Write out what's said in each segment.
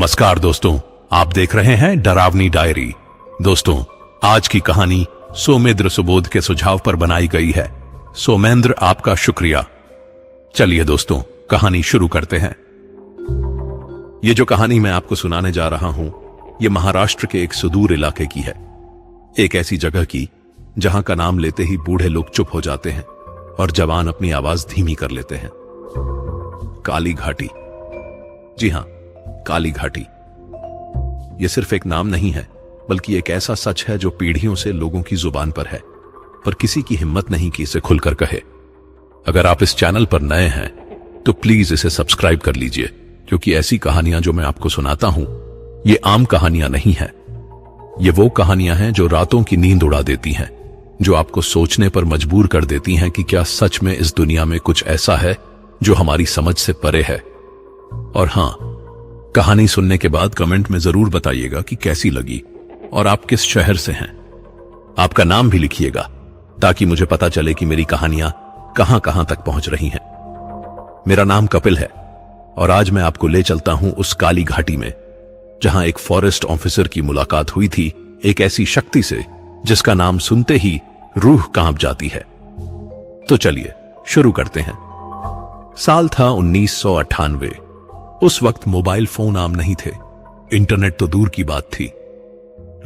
नमस्कार दोस्तों, आप देख रहे हैं डरावनी डायरी। दोस्तों, आज की कहानी सोमेंद्र सुबोध के सुझाव पर बनाई गई है। सोमेंद्र, आपका शुक्रिया। चलिए दोस्तों, कहानी शुरू करते हैं। ये जो कहानी मैं आपको सुनाने जा रहा हूं, ये महाराष्ट्र के एक सुदूर इलाके की है। एक ऐसी जगह की जहां का नाम लेते ही बूढ़े लोग चुप हो जाते हैं और जवान अपनी आवाज धीमी कर लेते हैं। काली घाटी। जी हां, काली घाटी। यह सिर्फ एक नाम नहीं है, बल्कि एक ऐसा सच है जो पीढ़ियों से लोगों की जुबान पर है, पर किसी की हिम्मत नहीं कि इसे खुलकर कहे। अगर आप इस चैनल पर नए हैं तो प्लीज इसे सब्सक्राइब कर लीजिए, क्योंकि ऐसी कहानियां जो मैं आपको सुनाता हूं, ये आम कहानियां नहीं हैं। ये वो कहानियां हैं जो रातों की नींद उड़ा देती हैं, जो आपको सोचने पर मजबूर कर देती हैं कि क्या सच में इस दुनिया में कुछ ऐसा है जो हमारी समझ से परे है। और हां, कहानी सुनने के बाद कमेंट में जरूर बताइएगा कि कैसी लगी और आप किस शहर से हैं। आपका नाम भी लिखिएगा ताकि मुझे पता चले कि मेरी कहानियां कहां कहां तक पहुंच रही हैं। मेरा नाम कपिल है और आज मैं आपको ले चलता हूं उस काली घाटी में, जहां एक फॉरेस्ट ऑफिसर की मुलाकात हुई थी एक ऐसी शक्ति से जिसका नाम सुनते ही रूह कांप जाती है। तो चलिए शुरू करते हैं। साल था 1998। उस वक्त मोबाइल फोन आम नहीं थे, इंटरनेट तो दूर की बात थी।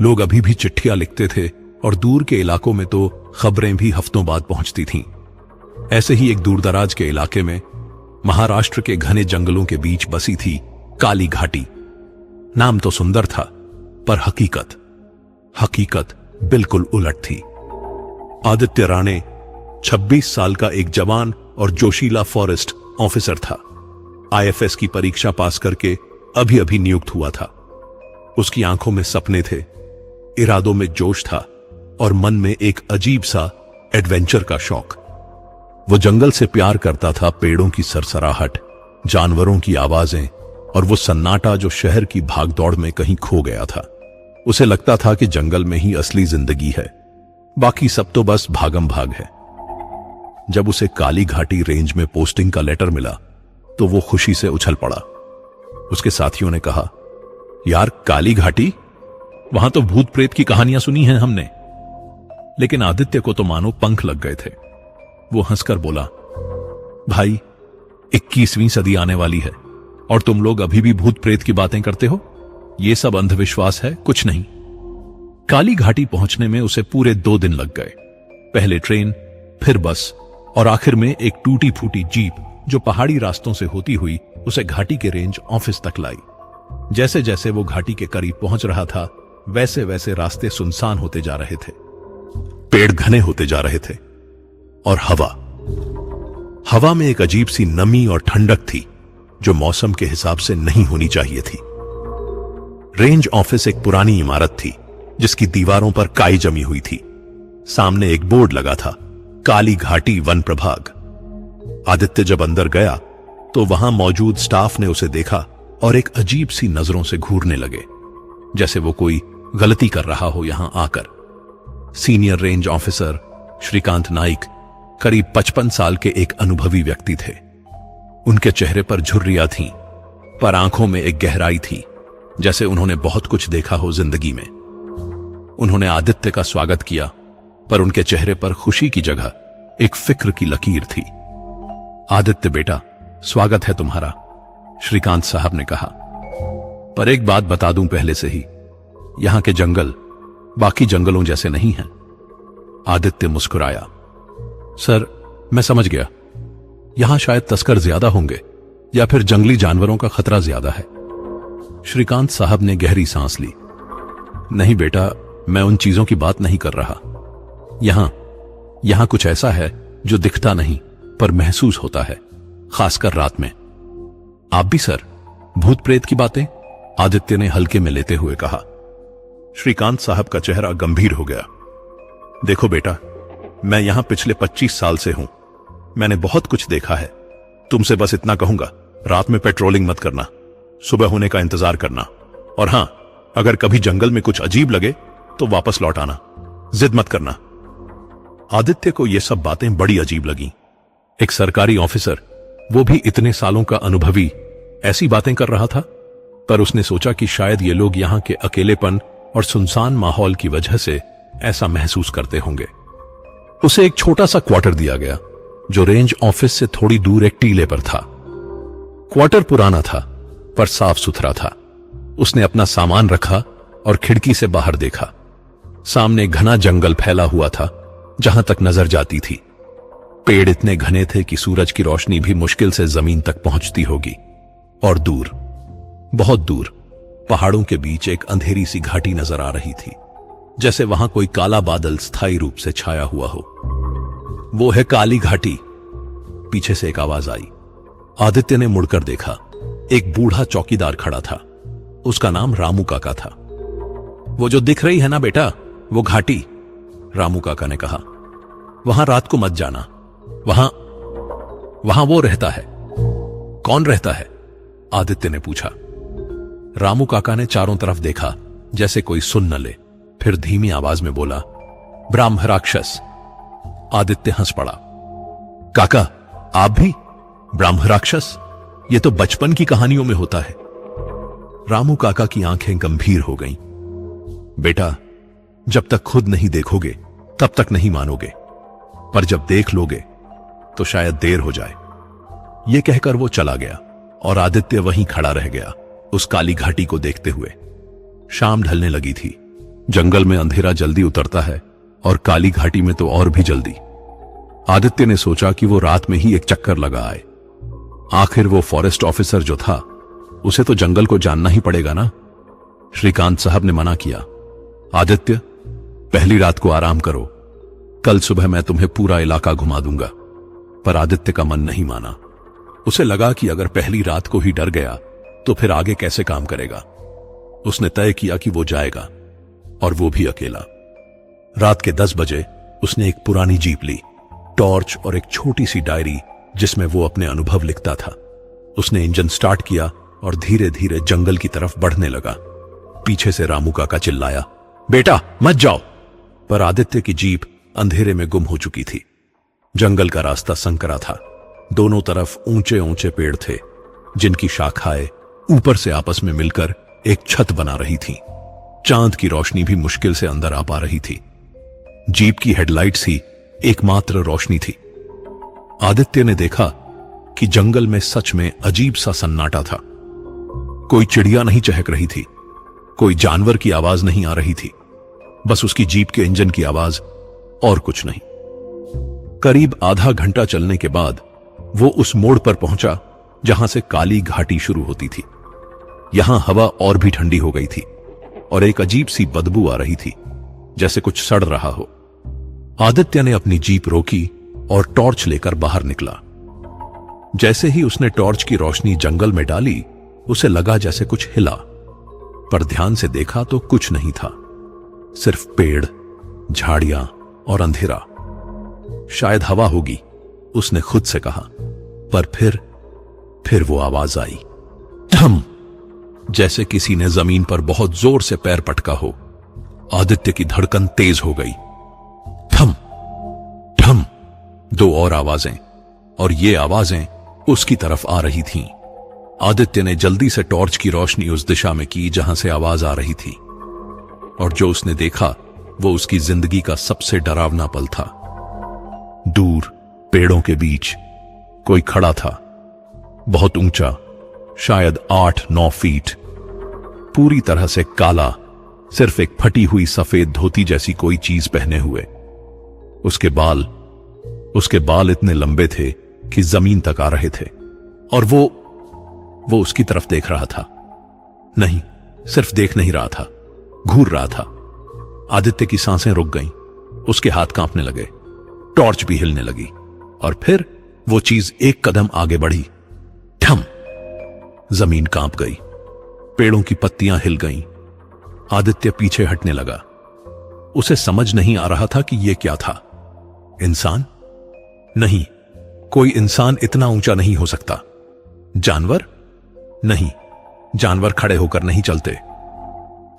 लोग अभी भी चिट्ठियां लिखते थे और दूर के इलाकों में तो खबरें भी हफ्तों बाद पहुंचती थीं। ऐसे ही एक दूरदराज के इलाके में महाराष्ट्र के घने जंगलों के बीच बसी थी काली घाटी। नाम तो सुंदर था, पर हकीकत बिल्कुल उलट थी। आदित्य राणे 26 साल का एक जवान और जोशीला फॉरेस्ट ऑफिसर था। IFS की परीक्षा पास करके अभी अभी नियुक्त हुआ था। उसकी आंखों में सपने थे, इरादों में जोश था और मन में एक अजीब सा एडवेंचर का शौक। वो जंगल से प्यार करता था, पेड़ों की सरसराहट, जानवरों की आवाजें और वो सन्नाटा जो शहर की भागदौड़ में कहीं खो गया था। उसे लगता था कि जंगल में ही असली जिंदगी है, बाकी सब तो बस भागम भाग है। जब उसे काली घाटी रेंज में पोस्टिंग का लेटर मिला तो वो खुशी से उछल पड़ा। उसके साथियों ने कहा, यार काली घाटी, वहां तो भूत प्रेत की कहानियां सुनी हैं हमने। लेकिन आदित्य को तो मानो पंख लग गए थे। वो हंसकर बोला, भाई 21वीं सदी आने वाली है और तुम लोग अभी भी भूत प्रेत की बातें करते हो। ये सब अंधविश्वास है, कुछ नहीं। काली घाटी पहुंचने में उसे पूरे 2 दिन लग गए। पहले ट्रेन, फिर बस और आखिर में एक टूटी फूटी जीप जो पहाड़ी रास्तों से होती हुई उसे घाटी के रेंज ऑफिस तक लाई। जैसे जैसे वो घाटी के करीब पहुंच रहा था, वैसे वैसे रास्ते सुनसान होते जा रहे थे, पेड़ घने होते जा रहे थे और हवा में एक अजीब सी नमी और ठंडक थी जो मौसम के हिसाब से नहीं होनी चाहिए थी। रेंज ऑफिस एक पुरानी इमारत थी जिसकी दीवारों पर काई जमी हुई थी। सामने एक बोर्ड लगा था, काली घाटी वन प्रभाग। आदित्य जब अंदर गया तो वहां मौजूद स्टाफ ने उसे देखा और एक अजीब सी नजरों से घूरने लगे, जैसे वो कोई गलती कर रहा हो यहां आकर। Senior range officer Shrikant Naik करीब 55 साल के एक अनुभवी व्यक्ति थे। उनके चेहरे पर झुर्रियां थीं, पर आंखों में एक गहराई थी, जैसे उन्होंने बहुत कुछ देखा हो जिंदगी में। उन्होंने आदित्य का स्वागत किया, पर उनके चेहरे पर खुशी की जगह एक फिक्र की लकीर थी। आदित्य बेटा, स्वागत है तुम्हारा, श्रीकांत साहब ने कहा। पर एक बात बता दूं पहले से ही, यहां के जंगल बाकी जंगलों जैसे नहीं हैं। आदित्य मुस्कुराया। सर, मैं समझ गया, यहां शायद तस्कर ज्यादा होंगे या फिर जंगली जानवरों का खतरा ज्यादा है। श्रीकांत साहब ने गहरी सांस ली। नहीं बेटा, मैं उन चीजों की बात नहीं कर रहा। यहां कुछ ऐसा है जो दिखता नहीं पर महसूस होता है, खासकर रात में। आप भी सर, भूत प्रेत की बातें? आदित्य ने हल्के में लेते हुए कहा। श्रीकांत साहब का चेहरा गंभीर हो गया। देखो बेटा, मैं यहां पिछले 25 साल से हूं। मैंने बहुत कुछ देखा है। तुमसे बस इतना कहूंगा, रात में पेट्रोलिंग मत करना, सुबह होने का इंतजार करना, और हां, अगर कभी जंगल में कुछ अजीब लगे तो वापस लौट आना, जिद मत करना। आदित्य को यह सब बातें बड़ी अजीब लगी। एक सरकारी ऑफिसर, वो भी इतने सालों का अनुभवी, ऐसी बातें कर रहा था। पर उसने सोचा कि शायद ये लोग यहां के अकेलेपन और सुनसान माहौल की वजह से ऐसा महसूस करते होंगे। उसे एक छोटा सा क्वार्टर दिया गया जो रेंज ऑफिस से थोड़ी दूर एक टीले पर था। क्वार्टर पुराना था पर साफ सुथरा था। उसने अपना सामान रखा और खिड़की से बाहर देखा। सामने घना जंगल फैला हुआ था जहां तक नजर जाती थी। पेड़ इतने घने थे कि सूरज की रोशनी भी मुश्किल से जमीन तक पहुंचती होगी। और दूर, बहुत दूर, पहाड़ों के बीच एक अंधेरी सी घाटी नजर आ रही थी, जैसे वहां कोई काला बादल स्थायी रूप से छाया हुआ हो। वो है काली घाटी, पीछे से एक आवाज आई। आदित्य ने मुड़कर देखा। एक बूढ़ा चौकीदार खड़ा था। उसका नाम रामू काका था। वो जो दिख रही है ना बेटा, वो घाटी, रामू काका ने कहा। वहां रात को मत जाना, वहां वो रहता है। कौन रहता है? आदित्य ने पूछा। रामू काका ने चारों तरफ देखा जैसे कोई सुन न ले, फिर धीमी आवाज में बोला, ब्राह्म राक्षस। आदित्य हंस पड़ा। काका, आप भी? ब्राह्म राक्षस? ये तो बचपन की कहानियों में होता है। रामू काका की आंखें गंभीर हो गईं। बेटा, जब तक खुद नहीं देखोगे तब तक नहीं मानोगे, पर जब देख लोगे तो शायद देर हो जाए। यह कहकर वो चला गया और आदित्य वहीं खड़ा रह गया, उस काली घाटी को देखते हुए। शाम ढलने लगी थी। जंगल में अंधेरा जल्दी उतरता है और काली घाटी में तो और भी जल्दी। आदित्य ने सोचा कि वो रात में ही एक चक्कर लगा आए। आखिर वो फॉरेस्ट ऑफिसर जो था, उसे तो जंगल को जानना ही पड़ेगा ना। श्रीकांत साहब ने मना किया। आदित्य, पहली रात को आराम करो, कल सुबह मैं तुम्हें पूरा इलाका घुमा दूंगा। पर आदित्य का मन नहीं माना। उसे लगा कि अगर पहली रात को ही डर गया तो फिर आगे कैसे काम करेगा। उसने तय किया कि वो जाएगा, और वो भी अकेला। रात के 10 बजे उसने एक पुरानी जीप ली, टॉर्च और एक छोटी सी डायरी जिसमें वो अपने अनुभव लिखता था। उसने इंजन स्टार्ट किया और धीरे धीरे जंगल की तरफ बढ़ने लगा। पीछे से रामू काका चिल्लाया, बेटा मत जाओ। पर आदित्य की जीप अंधेरे में गुम हो चुकी थी। जंगल का रास्ता संकरा था। दोनों तरफ ऊंचे ऊंचे पेड़ थे जिनकी शाखाएं ऊपर से आपस में मिलकर एक छत बना रही थीं। चांद की रोशनी भी मुश्किल से अंदर आ पा रही थी। जीप की हेडलाइट्स ही एकमात्र रोशनी थी। आदित्य ने देखा कि जंगल में सच में अजीब सा सन्नाटा था। कोई चिड़िया नहीं चहक रही थी, कोई जानवर की आवाज नहीं आ रही थी, बस उसकी जीप के इंजन की आवाज, और कुछ नहीं। करीब आधा घंटा चलने के बाद वो उस मोड़ पर पहुंचा जहां से काली घाटी शुरू होती थी। यहां हवा और भी ठंडी हो गई थी और एक अजीब सी बदबू आ रही थी, जैसे कुछ सड़ रहा हो। आदित्य ने अपनी जीप रोकी और टॉर्च लेकर बाहर निकला। जैसे ही उसने टॉर्च की रोशनी जंगल में डाली, उसे लगा जैसे कुछ हिला, पर ध्यान से देखा तो कुछ नहीं था, सिर्फ पेड़, झाड़ियां और अंधेरा। शायद हवा होगी, उसने खुद से कहा। पर फिर वो आवाज आई, धम, जैसे किसी ने जमीन पर बहुत जोर से पैर पटका हो। आदित्य की धड़कन तेज हो गई। धम धम, 2 और आवाजें, और ये आवाजें उसकी तरफ आ रही थीं। आदित्य ने जल्दी से टॉर्च की रोशनी उस दिशा में की जहां से आवाज आ रही थी, और जो उसने देखा वो उसकी जिंदगी का सबसे डरावना पल था। दूर पेड़ों के बीच कोई खड़ा था, बहुत ऊंचा, शायद 8-9 फीट, पूरी तरह से काला, सिर्फ एक फटी हुई सफेद धोती जैसी कोई चीज पहने हुए। उसके बाल इतने लंबे थे कि जमीन तक आ रहे थे, और वो उसकी तरफ देख रहा था। नहीं, सिर्फ देख नहीं रहा था, घूर रहा था। आदित्य की सांसें रुक गईं, उसके हाथ कांपने लगे, टॉर्च भी हिलने लगी, और फिर वो चीज एक कदम आगे बढ़ी। ठम, जमीन कांप गई, पेड़ों की पत्तियां हिल गईं। आदित्य पीछे हटने लगा। उसे समझ नहीं आ रहा था कि यह क्या था। इंसान? नहीं, कोई इंसान इतना ऊंचा नहीं हो सकता। जानवर? नहीं, जानवर खड़े होकर नहीं चलते।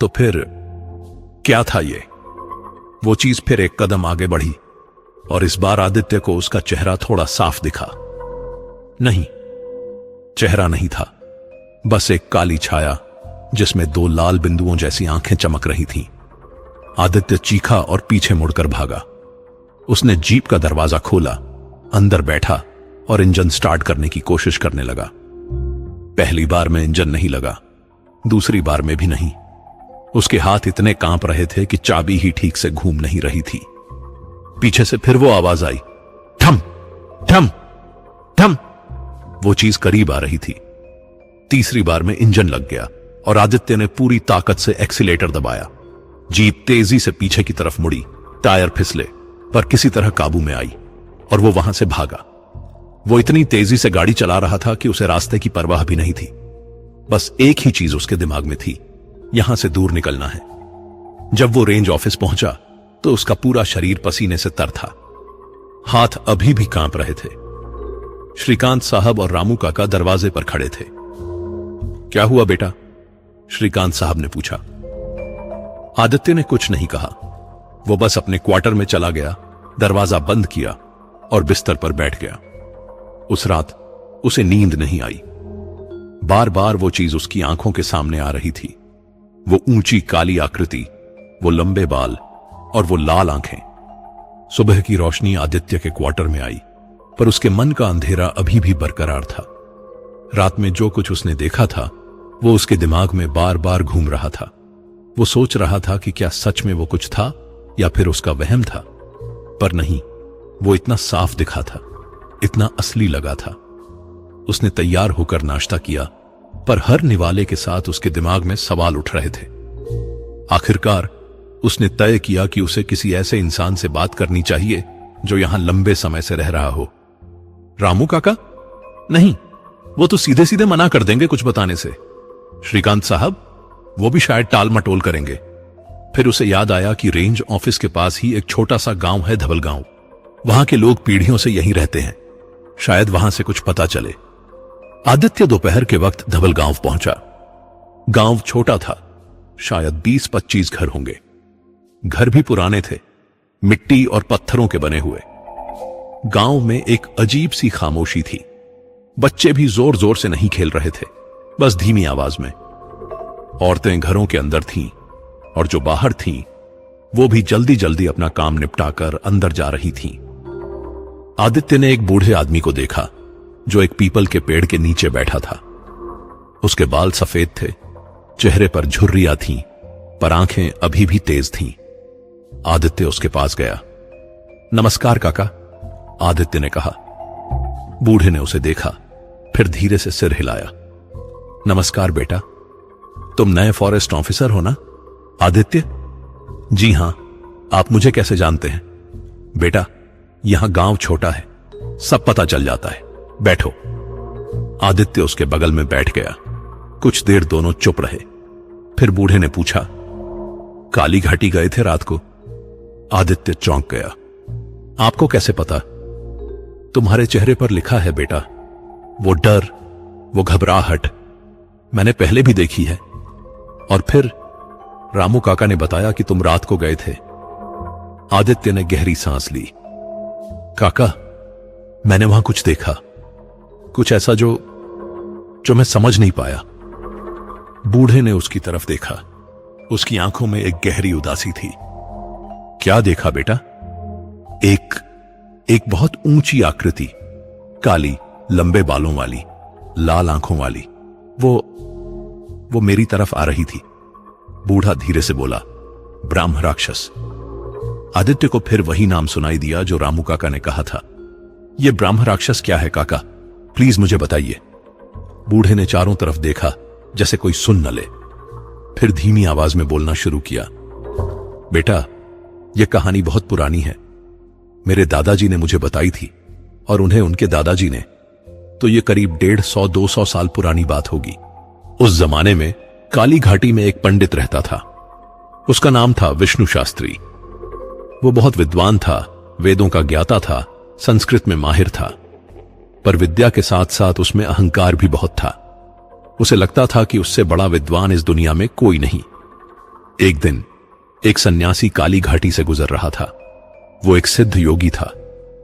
तो फिर क्या था ये? वो चीज फिर एक कदम आगे बढ़ी, और इस बार आदित्य को उसका चेहरा थोड़ा साफ दिखा। नहीं, चेहरा नहीं था, बस एक काली छाया जिसमें दो लाल बिंदुओं जैसी आंखें चमक रही थीं। आदित्य चीखा और पीछे मुड़कर भागा। उसने जीप का दरवाजा खोला, अंदर बैठा और इंजन स्टार्ट करने की कोशिश करने लगा। पहली बार में इंजन नहीं लगा, दूसरी बार में भी नहीं। उसके हाथ इतने कांप रहे थे कि चाबी ही ठीक से घूम नहीं रही थी। पीछे से फिर वो आवाज आई, ठम ठम ठम। वो चीज करीब आ रही थी। तीसरी बार में इंजन लग गया और आदित्य ने पूरी ताकत से एक्सीलेटर दबाया। जीप तेजी से पीछे की तरफ मुड़ी, टायर फिसले, पर किसी तरह काबू में आई और वो वहां से भागा। वो इतनी तेजी से गाड़ी चला रहा था कि उसे रास्ते की परवाह भी नहीं थी। बस एक ही चीज उसके दिमाग में थी, यहां से दूर निकलना है। जब वो रेंज ऑफिस पहुंचा तो उसका पूरा शरीर पसीने से तर था। हाथ अभी भी कांप रहे थे। श्रीकांत साहब और रामू काका दरवाजे पर खड़े थे। क्या हुआ बेटा? श्रीकांत साहब ने पूछा। आदित्य ने कुछ नहीं कहा। वो बस अपने क्वार्टर में चला गया, दरवाजा बंद किया और बिस्तर पर बैठ गया। उस रात उसे नींद नहीं आई। बार बार वो चीज उसकी आंखों के सामने आ रही थी। वो ऊंची काली आकृति, वो लंबे बाल और वो लाल आंखें। सुबह की रोशनी आदित्य के क्वार्टर में आई, पर उसके मन का अंधेरा अभी भी बरकरार था। रात में जो कुछ उसने देखा था वो उसके दिमाग में बार बार घूम रहा था। वो सोच रहा था कि क्या सच में वो कुछ था या फिर उसका वहम था, पर नहीं, वो इतना साफ दिखा था, इतना असली लगा था। उसने तैयार होकर नाश्ता किया, पर हर निवाले के साथ उसके दिमाग में सवाल उठ रहे थे। आखिरकार उसने तय किया कि उसे किसी ऐसे इंसान से बात करनी चाहिए जो यहां लंबे समय से रह रहा हो। रामू काका? नहीं, वो तो सीधे सीधे मना कर देंगे कुछ बताने से। श्रीकांत साहब? वो भी शायद टाल मटोल करेंगे। फिर उसे याद आया कि रेंज ऑफिस के पास ही एक छोटा सा गांव है, धवल गांव। वहां के लोग पीढ़ियों से यहीं रहते हैं, शायद वहां से कुछ पता चले। आदित्य दोपहर के वक्त धवल गांव पहुंचा। गांव छोटा था, शायद 20-25 घर होंगे। घर भी पुराने थे, मिट्टी और पत्थरों के बने हुए। गांव में एक अजीब सी खामोशी थी। बच्चे भी जोर जोर से नहीं खेल रहे थे, बस धीमी आवाज में। औरतें घरों के अंदर थीं और जो बाहर थीं वो भी जल्दी जल्दी अपना काम निपटाकर अंदर जा रही थीं। आदित्य ने एक बूढ़े आदमी को देखा जो एक पीपल के पेड़ के नीचे बैठा था। उसके बाल सफेद थे, चेहरे पर झुर्रियां थीं, पर आंखें अभी भी तेज थीं। आदित्य उसके पास गया। नमस्कार काका, आदित्य ने कहा। बूढ़े ने उसे देखा, फिर धीरे से सिर हिलाया। नमस्कार बेटा, तुम नए फॉरेस्ट ऑफिसर हो ना? आदित्य? जी हां, आप मुझे कैसे जानते हैं? बेटा, यहां गांव छोटा है, सब पता चल जाता है, बैठो। आदित्य उसके बगल में बैठ गया। कुछ देर दोनों चुप रहे। फिर बूढ़े ने पूछा, काली घाटी गए थे रात को? आदित्य चौंक गया। आपको कैसे पता? तुम्हारे चेहरे पर लिखा है बेटा, वो डर, वो घबराहट मैंने पहले भी देखी है। और फिर रामू काका ने बताया कि तुम रात को गए थे। आदित्य ने गहरी सांस ली। काका, मैंने वहां कुछ देखा, कुछ ऐसा जो मैं समझ नहीं पाया। बूढ़े ने उसकी तरफ देखा। उसकी आंखों में एक गहरी उदासी थी। क्या देखा बेटा? एक बहुत ऊंची आकृति, काली, लंबे बालों वाली, लाल आंखों वाली, वो मेरी तरफ आ रही थी। बूढ़ा धीरे से बोला, ब्राह्म राक्षस। आदित्य को फिर वही नाम सुनाई दिया जो रामू काका ने कहा था। यह ब्राह्म राक्षस क्या है काका? प्लीज मुझे बताइए। बूढ़े ने चारों तरफ देखा जैसे कोई सुन न ले, फिर धीमी आवाज में बोलना शुरू किया। बेटा, यह कहानी बहुत पुरानी है। मेरे दादाजी ने मुझे बताई थी और उन्हें उनके दादाजी ने, तो यह करीब 150-200 साल पुरानी बात होगी। उस जमाने में काली घाटी में एक पंडित रहता था। उसका नाम था विष्णु शास्त्री। वो बहुत विद्वान था, वेदों का ज्ञाता था, संस्कृत में माहिर था, पर विद्या के साथ साथ उसमें अहंकार भी बहुत था। उसे लगता था कि उससे बड़ा विद्वान इस दुनिया में कोई नहीं। एक दिन एक सन्यासी काली घाटी से गुजर रहा था। वो एक सिद्ध योगी था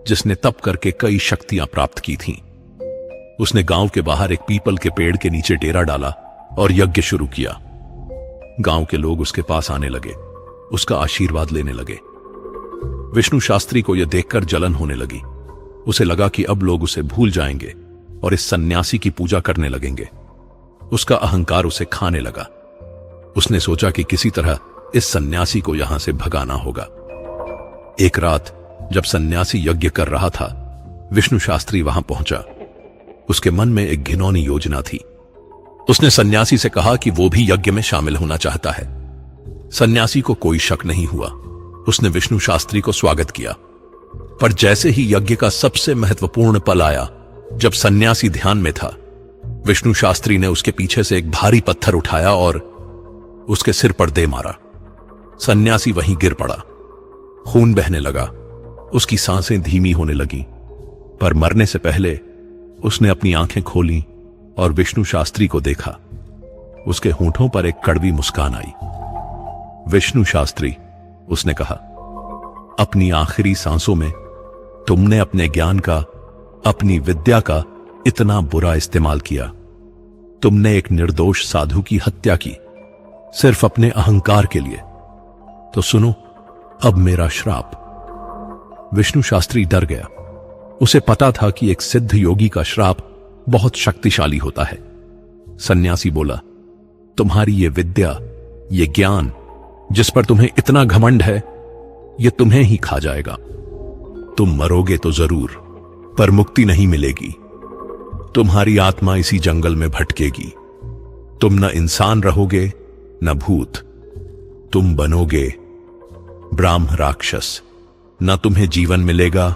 जिसने तप करके कई शक्तियां प्राप्त की थीं। उसने गांव के बाहर एक पीपल के पेड़ के नीचे डेरा डाला और यज्ञ शुरू किया। गांव के लोग उसके पास आने लगे, उसका आशीर्वाद लेने लगे। विष्णु शास्त्री को यह देखकर जलन होने लगी। उसे लगा कि अब लोग उसे भूल जाएंगे और इस सन्यासी की पूजा करने लगेंगे। उसका अहंकार उसे खाने लगा। उसने सोचा कि किसी तरह इस सन्यासी को यहां से भगाना होगा। एक रात जब सन्यासी यज्ञ कर रहा था, विष्णु शास्त्री वहां पहुंचा। उसके मन में एक घिनौनी योजना थी। उसने सन्यासी से कहा कि वो भी यज्ञ में शामिल होना चाहता है। सन्यासी को कोई शक नहीं हुआ। उसने विष्णु शास्त्री को स्वागत किया। पर जैसे ही यज्ञ का सबसे महत्वपूर्ण पल आया, जब सन्यासी ध्यान में था, विष्णु शास्त्री ने उसके पीछे से एक भारी पत्थर उठाया और उसके सिर पर दे मारा। सन्यासी वहीं गिर पड़ा। खून बहने लगा। उसकी सांसें धीमी होने लगी। पर मरने से पहले उसने अपनी आंखें खोली और विष्णु शास्त्री को देखा। उसके होठों पर एक कड़वी मुस्कान आई। विष्णु शास्त्री, उसने कहा, अपनी आखिरी सांसों में तुमने अपने ज्ञान का, अपनी विद्या का इतना बुरा इस्तेमाल किया। तुमने एक निर्दोष साधु की हत्या की, सिर्फ अपने अहंकार के लिए। तो सुनो अब मेरा श्राप। विष्णु शास्त्री डर गया। उसे पता था कि एक सिद्ध योगी का श्राप बहुत शक्तिशाली होता है। सन्यासी बोला, तुम्हारी ये विद्या, ये ज्ञान जिस पर तुम्हें इतना घमंड है, ये तुम्हें ही खा जाएगा। तुम मरोगे तो जरूर, पर मुक्ति नहीं मिलेगी। तुम्हारी आत्मा इसी जंगल में भटकेगी। तुम न इंसान रहोगे न भूत। तुम बनोगे ब्राह्म राक्षस। न तुम्हें जीवन मिलेगा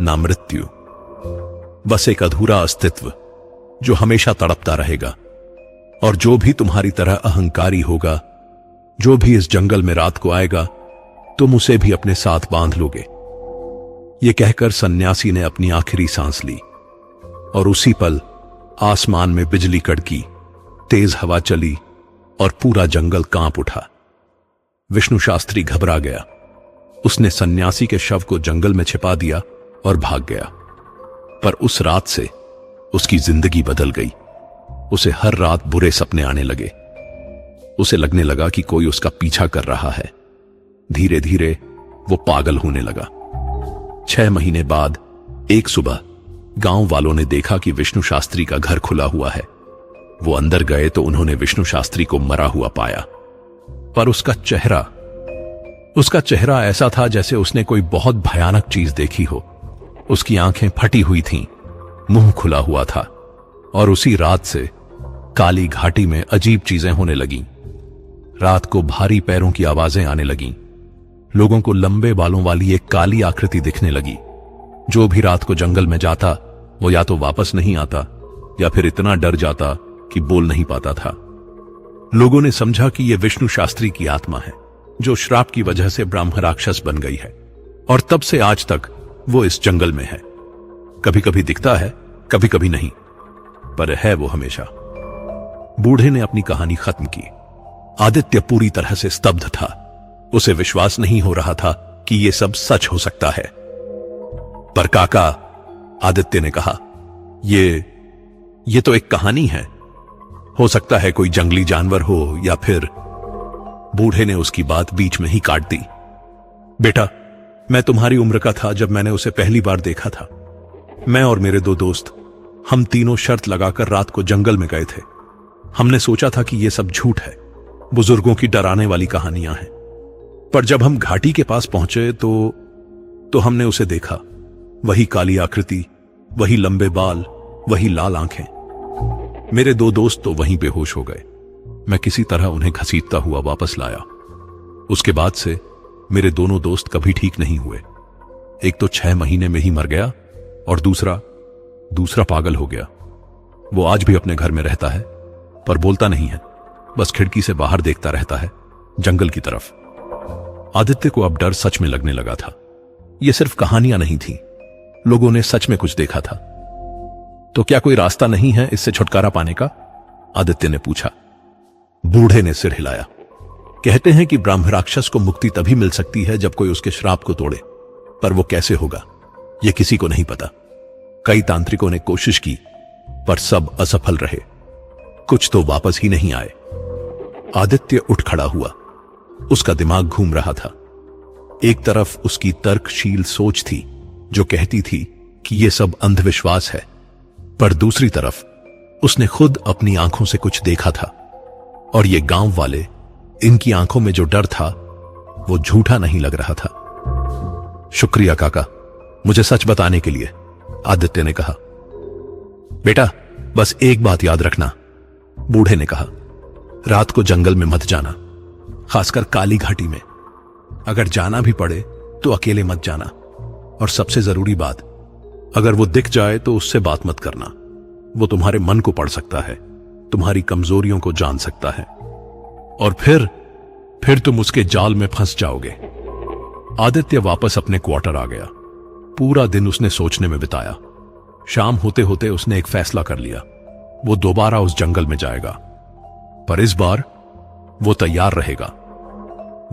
न मृत्यु, बस एक अधूरा अस्तित्व जो हमेशा तड़पता रहेगा। और जो भी तुम्हारी तरह अहंकारी होगा, जो भी इस जंगल में रात को आएगा, तुम उसे भी अपने साथ बांध लोगे। यह कहकर सन्यासी ने अपनी आखिरी सांस ली और उसी पल आसमान में बिजली कड़की, तेज हवा चली और पूरा जंगल कांप उठा। विष्णु शास्त्री घबरा गया। उसने सन्यासी के शव को जंगल में छिपा दिया और भाग गया। पर उस रात से उसकी जिंदगी बदल गई। उसे हर रात बुरे सपने आने लगे। उसे लगने लगा कि कोई उसका पीछा कर रहा है। धीरे धीरे वो पागल होने लगा। 6 महीने बाद एक सुबह गांव वालों ने देखा कि विष्णु शास्त्री का घर खुला हुआ है। वो अंदर गए तो उन्होंने विष्णु शास्त्री को मरा हुआ पाया। पर उसका चेहरा ऐसा था जैसे उसने कोई बहुत भयानक चीज देखी हो। उसकी आंखें फटी हुई थीं, मुंह खुला हुआ था। और उसी रात से काली घाटी में अजीब चीजें होने लगीं। रात को भारी पैरों की आवाजें आने लगीं। लोगों को लंबे बालों वाली एक काली आकृति दिखने लगी। जो भी रात को जंगल में जाता, वो या तो वापस नहीं आता या फिर इतना डर जाता कि बोल नहीं पाता था। लोगों ने समझा कि यह विष्णु शास्त्री की आत्मा है, जो श्राप की वजह से ब्राह्म राक्षस बन गई है। और तब से आज तक वो इस जंगल में है। कभी कभी दिखता है, कभी कभी नहीं, पर है वो हमेशा। बूढ़े ने अपनी कहानी खत्म की। आदित्य पूरी तरह से स्तब्ध था। उसे विश्वास नहीं हो रहा था कि यह सब सच हो सकता है। पर काका, आदित्य ने कहा, ये तो एक कहानी है। हो सकता है कोई जंगली जानवर हो या फिर। बूढ़े ने उसकी बात बीच में ही काट दी। बेटा, मैं तुम्हारी उम्र का था जब मैंने उसे पहली बार देखा था। मैं और मेरे 2 दोस्त, हम तीनों शर्त लगाकर रात को जंगल में गए थे। हमने सोचा था कि यह सब झूठ है, बुजुर्गों की डराने वाली कहानियां हैं। पर जब हम घाटी के पास पहुंचे तो हमने उसे देखा। वही काली आकृति, वही लंबे बाल, वही लाल आंखें। मेरे 2 दोस्त तो वहीं बेहोश हो गए। मैं किसी तरह उन्हें घसीटता हुआ वापस लाया। उसके बाद से मेरे दोनों दोस्त कभी ठीक नहीं हुए। एक तो 6 महीने में ही मर गया और दूसरा पागल हो गया। वो आज भी अपने घर में रहता है, पर बोलता नहीं है, बस खिड़की से बाहर देखता रहता है, जंगल की तरफ। आदित्य को अब डर सच में लगने लगा था। ये सिर्फ कहानियां नहीं थी, लोगों ने सच में कुछ देखा था। तो क्या कोई रास्ता नहीं है इससे छुटकारा पाने का? आदित्य ने पूछा। बूढ़े ने सिर हिलाया। कहते हैं कि ब्राह्म राक्षस को मुक्ति तभी मिल सकती है जब कोई उसके श्राप को तोड़े, पर वो कैसे होगा यह किसी को नहीं पता। कई तांत्रिकों ने कोशिश की, पर सब असफल रहे। कुछ तो वापस ही नहीं आए। आदित्य उठ खड़ा हुआ। उसका दिमाग घूम रहा था। एक तरफ उसकी तर्कशील सोच थी जो कहती थी कि यह सब अंधविश्वास है, पर दूसरी तरफ उसने खुद अपनी आंखों से कुछ देखा था और ये गांव वाले, इनकी आंखों में जो डर था वो झूठा नहीं लग रहा था। शुक्रिया काका, मुझे सच बताने के लिए, आदित्य ने कहा। बेटा, बस एक बात याद रखना, बूढ़े ने कहा। रात को जंगल में मत जाना, खासकर काली घाटी में। अगर जाना भी पड़े तो अकेले मत जाना। और सबसे जरूरी बात, अगर वो दिख जाए तो उससे बात मत करना। वो तुम्हारे मन को पढ़ सकता है, तुम्हारी कमजोरियों को जान सकता है, और फिर तुम उसके जाल में फंस जाओगे। आदित्य वापस अपने क्वार्टर आ गया। पूरा दिन उसने सोचने में बिताया। शाम होते होते उसने एक फैसला कर लिया। वो दोबारा उस जंगल में जाएगा, पर इस बार वो तैयार रहेगा।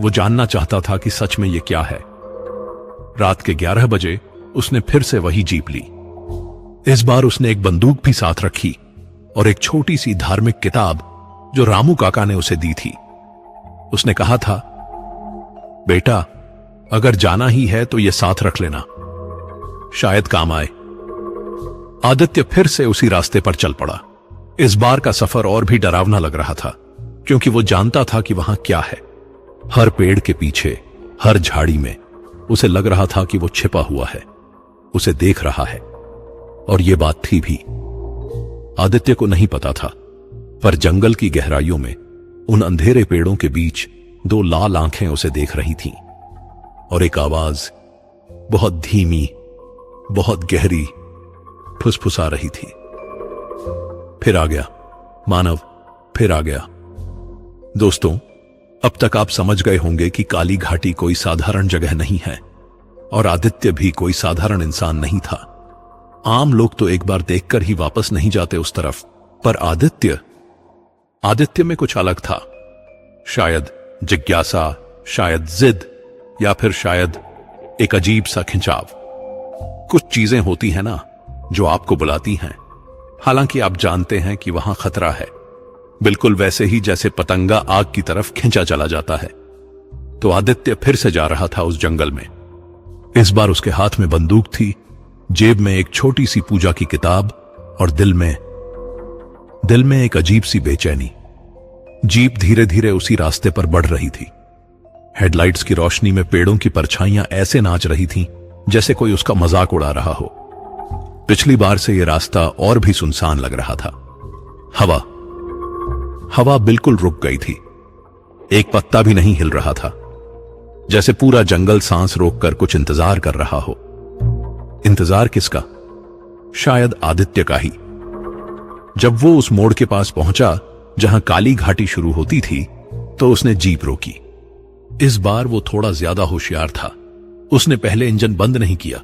वो जानना चाहता था कि सच में ये क्या है। रात के 11 बजे उसने फिर से वही जीप ली। इस बार उसने एक बंदूक भी साथ रखी और एक छोटी सी धार्मिक किताब जो रामू काका ने उसे दी थी। उसने कहा था, बेटा, अगर जाना ही है तो ये साथ रख लेना, शायद काम आए। आदित्य फिर से उसी रास्ते पर चल पड़ा। इस बार का सफर और भी डरावना लग रहा था, क्योंकि वो जानता था कि वहां क्या है। हर पेड़ के पीछे, हर झाड़ी में उसे लग रहा था कि वो छिपा हुआ है, उसे देख रहा है। और ये बात थी भी। आदित्य को नहीं पता था, पर जंगल की गहराइयों में उन अंधेरे पेड़ों के बीच 2 लाल आंखें उसे देख रही थीं, और एक आवाज बहुत धीमी, बहुत गहरी फुसफुसा रही थी, फिर आ गया मानव, फिर आ गया। दोस्तों, अब तक आप समझ गए होंगे कि काली घाटी कोई साधारण जगह नहीं है, और आदित्य भी कोई साधारण इंसान नहीं था। आम लोग तो एक बार देखकर ही वापस नहीं जाते उस तरफ, पर आदित्य में कुछ अलग था। शायद जिज्ञासा, शायद जिद, या फिर शायद एक अजीब सा खिंचाव। कुछ चीजें होती हैं ना जो आपको बुलाती हैं, हालांकि आप जानते हैं कि वहां खतरा है, बिल्कुल वैसे ही जैसे पतंगा आग की तरफ खिंचा चला जाता है। तो आदित्य फिर से जा रहा था उस जंगल में। इस बार उसके हाथ में बंदूक थी, जेब में एक छोटी सी पूजा की किताब, और दिल में एक अजीब सी बेचैनी। जीप धीरे धीरे उसी रास्ते पर बढ़ रही थी। हेडलाइट्स की रोशनी में पेड़ों की परछाइयां ऐसे नाच रही थीं जैसे कोई उसका मजाक उड़ा रहा हो। पिछली बार से यह रास्ता और भी सुनसान लग रहा था। हवा बिल्कुल रुक गई थी। एक पत्ता भी नहीं हिल रहा था, जैसे पूरा जंगल सांस रोककर कुछ इंतजार कर रहा हो। इंतजार किसका? शायद आदित्य का ही। जब वो उस मोड़ के पास पहुंचा जहां काली घाटी शुरू होती थी, तो उसने जीप रोकी। इस बार वो थोड़ा ज्यादा होशियार था। उसने पहले इंजन बंद नहीं किया।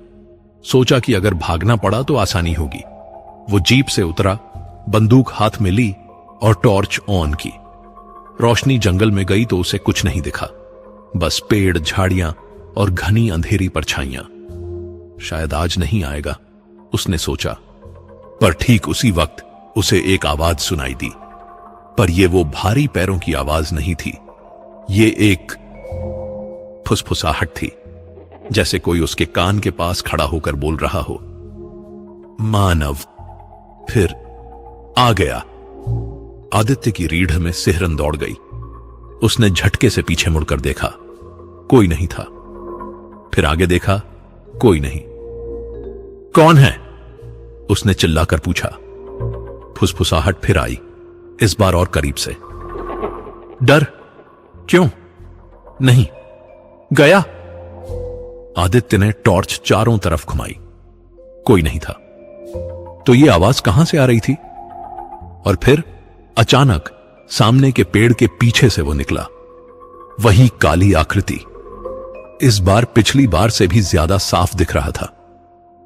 सोचा कि अगर भागना पड़ा तो आसानी होगी। वो जीप से उतरा, बंदूक हाथ में ली और टॉर्च ऑन की। रोशनी जंगल में गई तो उसे कुछ नहीं दिखा, बस पेड़, झाड़ियां और घनी अंधेरी परछाइयां। शायद आज नहीं आएगा, उसने सोचा। पर ठीक उसी वक्त उसे एक आवाज सुनाई दी। पर यह वो भारी पैरों की आवाज नहीं थी, ये एक फुसफुसाहट थी, जैसे कोई उसके कान के पास खड़ा होकर बोल रहा हो, मानव फिर आ गया। आदित्य की रीढ़ में सिहरन दौड़ गई। उसने झटके से पीछे मुड़कर देखा, कोई नहीं था। फिर आगे देखा, कोई नहीं। कौन है? उसने चिल्लाकर पूछा। फुसफुसाहट फिर आई, इस बार और करीब से। डर? क्यों? नहीं, गया। आदित्य ने टॉर्च चारों तरफ घुमाई, कोई नहीं था। तो ये आवाज कहां से आ रही थी? और फिर अचानक सामने के पेड़ के पीछे से वो निकला, वही काली आकृति। इस बार पिछली बार से भी ज्यादा साफ दिख रहा था।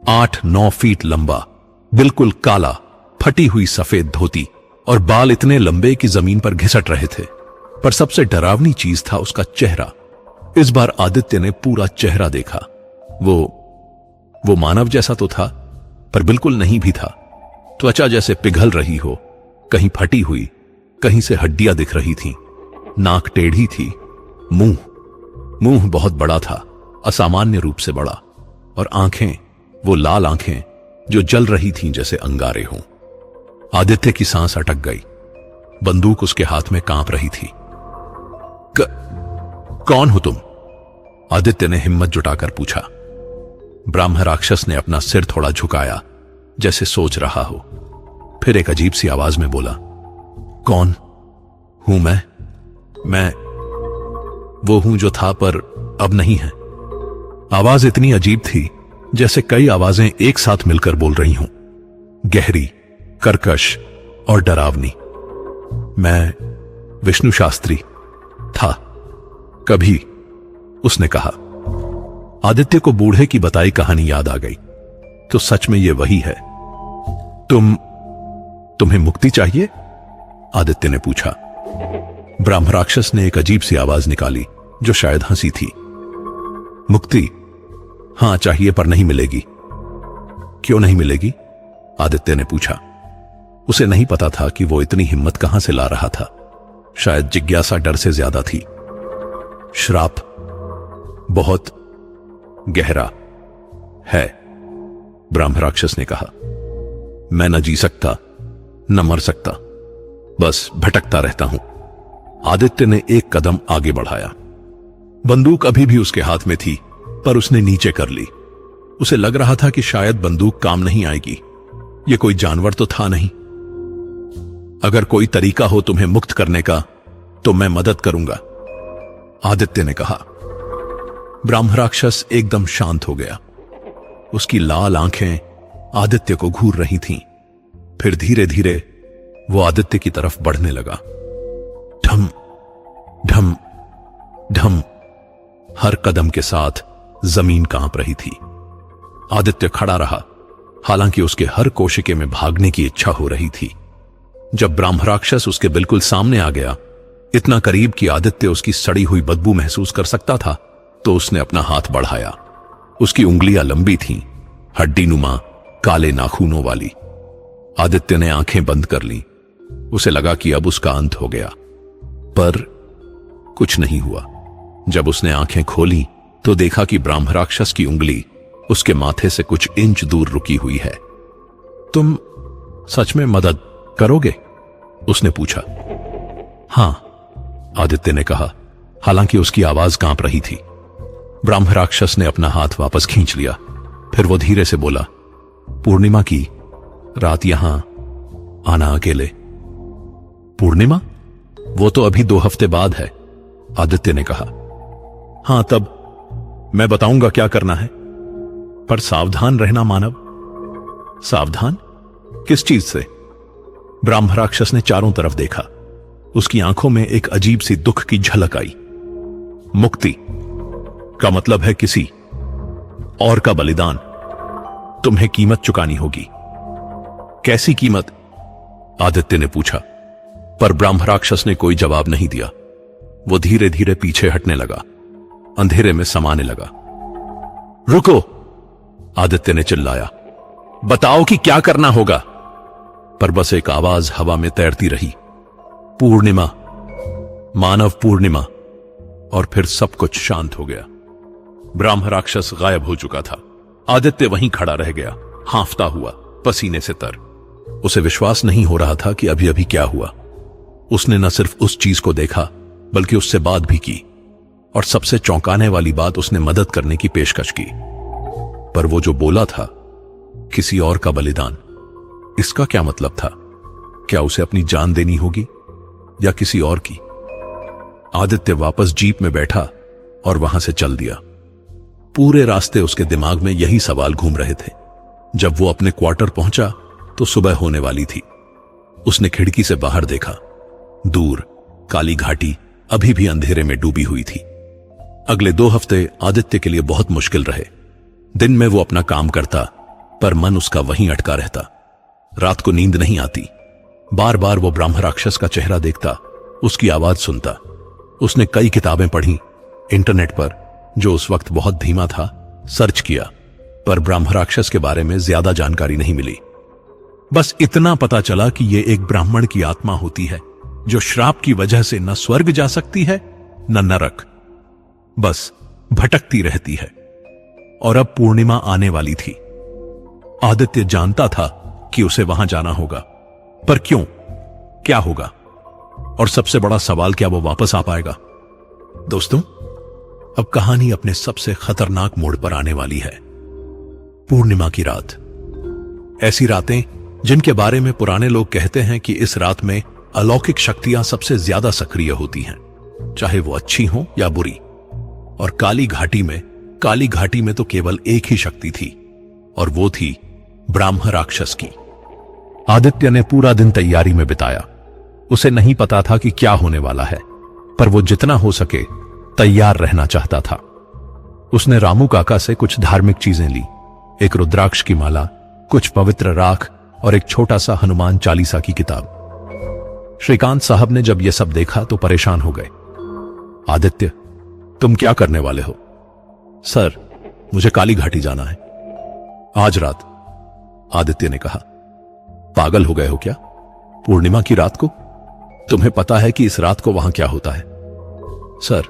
8-9 फीट लंबा, बिल्कुल काला, फटी हुई सफेद धोती और बाल इतने लंबे कि जमीन पर घिसट रहे थे। पर सबसे डरावनी चीज था उसका चेहरा। इस बार आदित्य ने पूरा चेहरा देखा। वो मानव जैसा तो था, पर बिल्कुल नहीं भी था। त्वचा जैसे पिघल रही हो, कहीं फटी हुई, कहीं से हड्डियां दिख रही थीं। नाक टेढ़ी थी, मुंह बहुत बड़ा था, असामान्य रूप से बड़ा, और आंखें, वो लाल आंखें जो जल रही थीं जैसे अंगारे हों। आदित्य की सांस अटक गई। बंदूक उसके हाथ में कांप रही थी। कौन हो तुम? आदित्य ने हिम्मत जुटाकर पूछा। ब्राह्म राक्षस ने अपना सिर थोड़ा झुकाया, जैसे सोच रहा हो। फिर एक अजीब सी आवाज में बोला, कौन हूं मैं वो हूं जो था पर अब नहीं है। आवाज इतनी अजीब थी जैसे कई आवाजें एक साथ मिलकर बोल रही हों, गहरी, कर्कश और डरावनी। मैं विष्णु शास्त्री था कभी, उसने कहा। आदित्य को बूढ़े की बताई कहानी याद आ गई। तो सच में ये वही है? तुम्हें मुक्ति चाहिए? आदित्य ने पूछा। ब्राह्म राक्षस ने एक अजीब सी आवाज निकाली जो शायद हंसी थी। मुक्ति? हां चाहिए, पर नहीं मिलेगी। क्यों नहीं मिलेगी? आदित्य ने पूछा। उसे नहीं पता था कि वो इतनी हिम्मत कहां से ला रहा था। शायद जिज्ञासा डर से ज्यादा थी। श्राप बहुत गहरा है, ब्राह्म राक्षस ने कहा। मैं न जी सकता न मर सकता, बस भटकता रहता हूं। आदित्य ने एक कदम आगे बढ़ाया। बंदूक अभी भी उसके हाथ में थी, पर उसने नीचे कर ली। उसे लग रहा था कि शायद बंदूक काम नहीं आएगी। यह कोई जानवर तो था नहीं। अगर कोई तरीका हो तुम्हें मुक्त करने का तो मैं मदद करूंगा, आदित्य ने कहा। ब्राह्म राक्षस एकदम शांत हो गया। उसकी लाल आंखें आदित्य को घूर रही थीं। फिर धीरे धीरे वो आदित्य की तरफ बढ़ने लगा। ढम ढम ढम, हर कदम के साथ जमीन कांप रही थी। आदित्य खड़ा रहा, हालांकि उसके हर कोशिके में भागने की इच्छा हो रही थी। जब ब्राह्म राक्षस उसके बिल्कुल सामने आ गया, इतना करीब कि आदित्य उसकी सड़ी हुई बदबू महसूस कर सकता था, तो उसने अपना हाथ बढ़ाया। उसकी उंगलियां लंबी थीं, हड्डीनुमा, काले नाखूनों वाली। आदित्य ने आंखें बंद कर लीं। उसे लगा कि अब उसका अंत हो गया, पर कुछ नहीं हुआ। जब उसने आंखें खोली तो देखा कि ब्राह्म राक्षस की उंगली उसके माथे से कुछ इंच दूर रुकी हुई है। तुम सच में मदद करोगे? उसने पूछा। हां, आदित्य ने कहा, हालांकि उसकी आवाज कांप रही थी। ब्राह्म राक्षस ने अपना हाथ वापस खींच लिया। फिर वो धीरे से बोला, पूर्णिमा की रात यहां आना अकेले। पूर्णिमा? वो तो अभी 2 हफ्ते बाद है, आदित्य ने कहा। हां, तब मैं बताऊंगा क्या करना है, पर सावधान रहना मानव। सावधान? किस चीज से? ब्राह्म राक्षस ने चारों तरफ देखा। उसकी आंखों में एक अजीब सी दुख की झलक आई। मुक्ति का मतलब है किसी और का बलिदान। तुम्हें कीमत चुकानी होगी। कैसी कीमत? आदित्य ने पूछा। पर ब्राह्म राक्षस ने कोई जवाब नहीं दिया। वो धीरे धीरे पीछे हटने लगा, अंधेरे में समाने लगा। रुको, आदित्य ने चिल्लाया। बताओ कि क्या करना होगा। पर बस एक आवाज हवा में तैरती रही, पूर्णिमा, मानव पूर्णिमा। और फिर सब कुछ शांत हो गया। ब्राह्म राक्षस गायब हो चुका था। आदित्य वहीं खड़ा रह गया, हांफता हुआ, पसीने से तर। उसे विश्वास नहीं हो रहा था कि अभी अभी क्या हुआ। उसने न सिर्फ उस चीज को देखा, बल्कि उससे बात भी की। और सबसे चौंकाने वाली बात, उसने मदद करने की पेशकश की। पर वो जो बोला था, किसी और का बलिदान, इसका क्या मतलब था? क्या उसे अपनी जान देनी होगी या किसी और की? आदित्य वापस जीप में बैठा और वहां से चल दिया। पूरे रास्ते उसके दिमाग में यही सवाल घूम रहे थे। जब वो अपने क्वार्टर पहुंचा तो सुबह होने वाली थी। उसने खिड़की से बाहर देखा। दूर काली घाटी अभी भी अंधेरे में डूबी हुई थी। अगले 2 हफ्ते आदित्य के लिए बहुत मुश्किल रहे। दिन में वो अपना काम करता, पर मन उसका वहीं अटका रहता। रात को नींद नहीं आती। बार बार वो ब्राह्म राक्षस का चेहरा देखता, उसकी आवाज सुनता। उसने कई किताबें पढ़ी, इंटरनेट पर, जो उस वक्त बहुत धीमा था, सर्च किया, पर ब्राह्म राक्षस के बारे में ज्यादा जानकारी नहीं मिली। बस इतना पता चला कि ये एक ब्राह्मण की आत्मा होती है जो श्राप की वजह से न स्वर्ग जा सकती है न नरक, बस भटकती रहती है। और अब पूर्णिमा आने वाली थी। आदित्य जानता था कि उसे वहां जाना होगा, पर क्यों? क्या होगा? और सबसे बड़ा सवाल, क्या वो वापस आ पाएगा? दोस्तों, अब कहानी अपने सबसे खतरनाक मोड़ पर आने वाली है। पूर्णिमा की रात। ऐसी रातें जिनके बारे में पुराने लोग कहते हैं कि इस रात में अलौकिक शक्तियां सबसे ज्यादा सक्रिय होती हैं, चाहे वो अच्छी हो या बुरी। और काली घाटी में तो केवल एक ही शक्ति थी, और वो थी ब्राह्म राक्षस की। आदित्य ने पूरा दिन तैयारी में बिताया। उसे नहीं पता था कि क्या होने वाला है, पर वो जितना हो सके तैयार रहना चाहता था। उसने रामू काका से कुछ धार्मिक चीजें ली, एक रुद्राक्ष की माला, कुछ पवित्र राख और एक छोटा सा हनुमान चालीसा की किताब। श्रीकांत साहब ने जब यह सब देखा तो परेशान हो गए। आदित्य, तुम क्या करने वाले हो? सर, मुझे काली घाटी जाना है आज रात, आदित्य ने कहा। पागल हो गए हो क्या? पूर्णिमा की रात को? तुम्हें पता है कि इस रात को वहां क्या होता है? सर,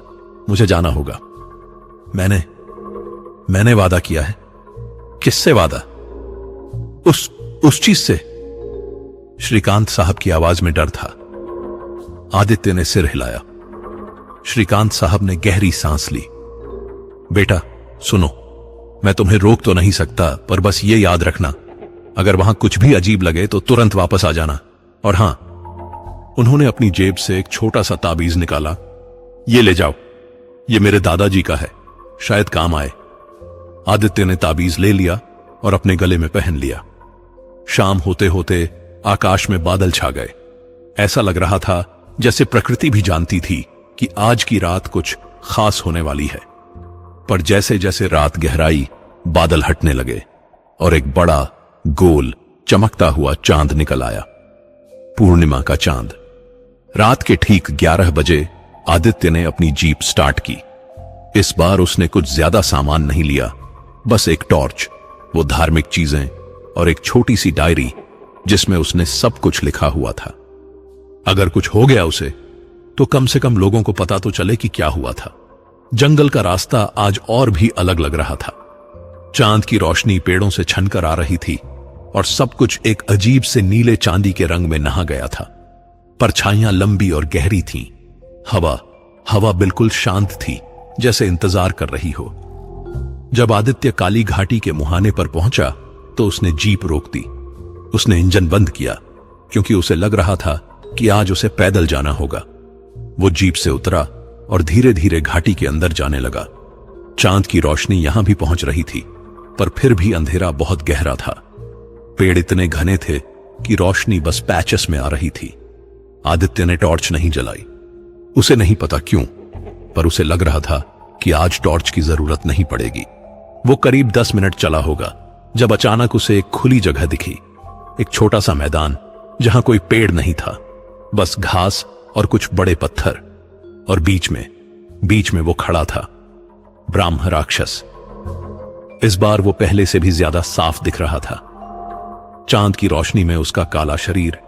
मुझे जाना होगा। मैंने वादा किया है। किससे वादा? उस चीज से। श्रीकांत साहब की आवाज में डर था। आदित्य ने सिर हिलाया। श्रीकांत साहब ने गहरी सांस ली। बेटा सुनो, मैं तुम्हें रोक तो नहीं सकता, पर बस ये याद रखना, अगर वहां कुछ भी अजीब लगे तो तुरंत वापस आ जाना। और हां, उन्होंने अपनी जेब से एक छोटा सा ताबीज निकाला। ये ले जाओ, ये मेरे दादाजी का है, शायद काम आए। आदित्य ने ताबीज ले लिया और अपने गले में पहन लिया। शाम होते होते आकाश में बादल छा गए। ऐसा लग रहा था जैसे प्रकृति भी जानती थी कि आज की रात कुछ खास होने वाली है। पर जैसे जैसे रात गहराई, बादल हटने लगे और एक बड़ा गोल चमकता हुआ चांद निकल आया। पूर्णिमा का चांद। रात के ठीक 11 बजे आदित्य ने अपनी जीप स्टार्ट की। इस बार उसने कुछ ज्यादा सामान नहीं लिया, बस एक टॉर्च, वो धार्मिक चीजें और एक छोटी सी डायरी जिसमें उसने सब कुछ लिखा हुआ था। अगर कुछ हो गया उसे, तो कम से कम लोगों को पता तो चले कि क्या हुआ था। जंगल का रास्ता आज और भी अलग लग रहा था। चांद की रोशनी पेड़ों से छनकर आ रही थी और सब कुछ एक अजीब से नीले चांदी के रंग में नहा गया था। परछाइयां लंबी और गहरी थीं। हवा बिल्कुल शांत थी, जैसे इंतजार कर रही हो। जब आदित्य काली घाटी के मुहाने पर पहुंचा तो उसने जीप रोक दी। उसने इंजन बंद किया, क्योंकि उसे लग रहा था कि आज उसे पैदल जाना होगा। वो जीप से उतरा और धीरे धीरे घाटी के अंदर जाने लगा। चांद की रोशनी यहां भी पहुंच रही थी, पर फिर भी अंधेरा बहुत गहरा था। पेड़ इतने घने थे कि रोशनी बस पैचेस में आ रही थी। आदित्य ने टॉर्च नहीं जलाई। उसे नहीं पता क्यों, पर उसे लग रहा था कि आज टॉर्च की जरूरत नहीं पड़ेगी। वो करीब 10 मिनट चला होगा जब अचानक उसे एक खुली जगह दिखी। एक छोटा सा मैदान जहां कोई पेड़ नहीं था, बस घास और कुछ बड़े पत्थर। और बीच में वो खड़ा था, ब्राह्म राक्षस। इस बार वो पहले से भी ज्यादा साफ दिख रहा था। चांद की रोशनी में उसका काला शरीर,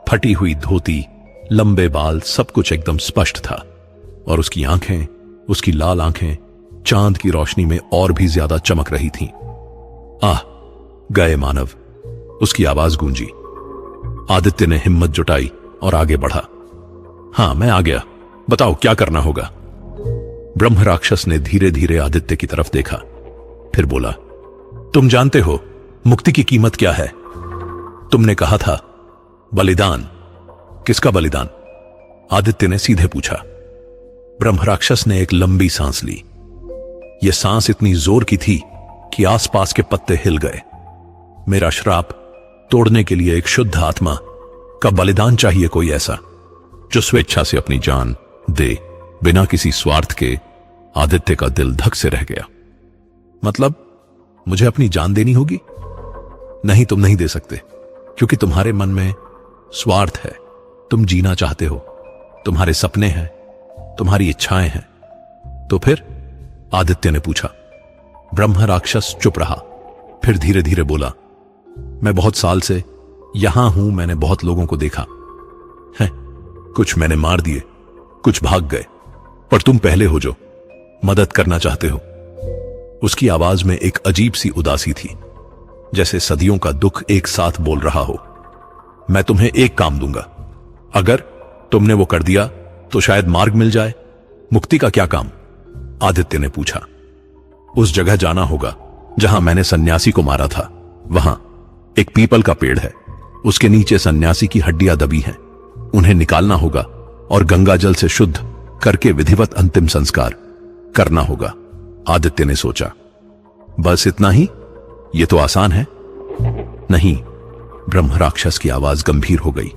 फटी हुई धोती, लंबे बाल, सब कुछ एकदम स्पष्ट था। और उसकी आंखें, उसकी लाल आंखें चांद की रोशनी में और भी ज्यादा चमक रही थीं। आह, गए मानव, उसकी आवाज गूंजी। आदित्य ने हिम्मत जुटाई और आगे बढ़ा। हां, मैं आ गया, बताओ क्या करना होगा। ब्रह्म राक्षस ने धीरे धीरे आदित्य की तरफ देखा, फिर बोला, तुम जानते हो मुक्ति की कीमत क्या है? तुमने कहा था बलिदान। किसका बलिदान? आदित्य ने सीधे पूछा। ब्रह्म राक्षस ने एक लंबी सांस ली। यह सांस इतनी जोर की थी कि आसपास के पत्ते हिल गए। मेरा श्राप तोड़ने के लिए एक शुद्ध आत्मा का बलिदान चाहिए, कोई ऐसा जो स्वेच्छा से अपनी जान दे, बिना किसी स्वार्थ के। आदित्य का दिल धक से रह गया। मतलब मुझे अपनी जान देनी होगी? नहीं, तुम नहीं दे सकते, क्योंकि तुम्हारे मन में स्वार्थ है। तुम जीना चाहते हो, तुम्हारे सपने हैं, तुम्हारी इच्छाएं हैं। तो फिर? आदित्य ने पूछा। ब्रह्म राक्षस चुप रहा, फिर धीरे धीरे बोला, मैं बहुत साल से यहां हूं, मैंने बहुत लोगों को देखा है, कुछ मैंने मार दिए, कुछ भाग गए, पर तुम पहले हो जो मदद करना चाहते हो। उसकी आवाज में एक अजीब सी उदासी थी, जैसे सदियों का दुख एक साथ बोल रहा हो। मैं तुम्हें एक काम दूंगा, अगर तुमने वो कर दिया तो शायद मार्ग मिल जाए। मुक्ति का क्या काम? आदित्य ने पूछा। उस जगह जाना होगा जहां मैंने सन्यासी को मारा था। वहां एक पीपल का पेड़ है, उसके नीचे सन्यासी की हड्डियां दबी हैं। उन्हें निकालना होगा और गंगा जल से शुद्ध करके विधिवत अंतिम संस्कार करना होगा। आदित्य ने सोचा, बस इतना ही? यह तो आसान है। नहीं, ब्रह्म राक्षस की आवाज गंभीर हो गई।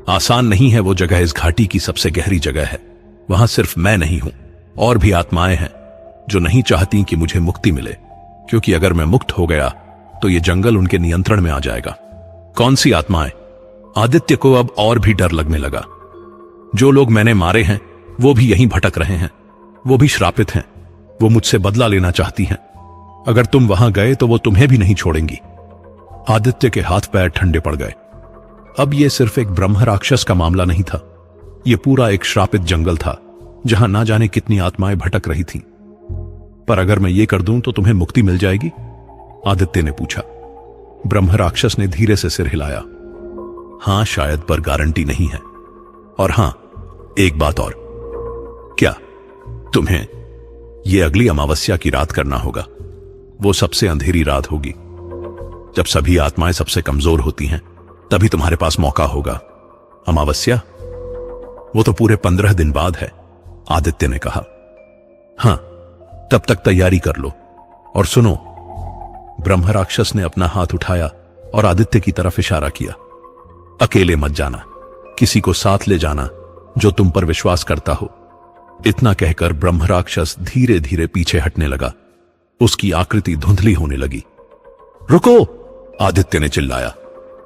आसान नहीं है। वो जगह इस घाटी की सबसे गहरी जगह है। वहां सिर्फ मैं नहीं हूं, और भी आत्माएं हैं जो नहीं चाहती कि मुझे मुक्ति मिले, क्योंकि अगर मैं मुक्त हो गया तो यह जंगल उनके नियंत्रण में आ जाएगा। कौन सी आत्माएं? आदित्य को अब और भी डर लगने लगा। जो लोग मैंने मारे हैं वो भी यहीं भटक रहे हैं। वो भी श्रापित हैं। वो मुझसे बदला लेना चाहती हैं। अगर तुम वहां गए तो वो तुम्हें भी नहीं छोड़ेंगी। आदित्य के हाथ पैर ठंडे पड़ गए। अब यह सिर्फ एक ब्रह्म राक्षस का मामला नहीं था, यह पूरा एक श्रापित जंगल था जहां ना जाने कितनी आत्माएं भटक रही थीं। पर अगर मैं ये कर दूं तो तुम्हें मुक्ति मिल जाएगी? आदित्य ने पूछा। ब्रह्म राक्षस ने धीरे से सिर हिलाया। हां शायद, पर गारंटी नहीं है। और हां, एक बात और। क्या? तुम्हें यह अगली अमावस्या की रात करना होगा। वो सबसे अंधेरी रात होगी, जब सभी आत्माएं सबसे कमजोर होती हैं। तभी तुम्हारे पास मौका होगा। अमावस्या? वो तो पूरे 15 दिन बाद है, आदित्य ने कहा। हां, तब तक तैयारी कर लो। और सुनो, ब्रह्म राक्षस ने अपना हाथ उठाया और आदित्य की तरफ इशारा किया। अकेले मत जाना, किसी को साथ ले जाना जो तुम पर विश्वास करता हो। इतना कहकर ब्रह्म राक्षस धीरे धीरे पीछे हटने लगा। उसकी आकृति धुंधली होने लगी। रुको! आदित्य ने चिल्लाया।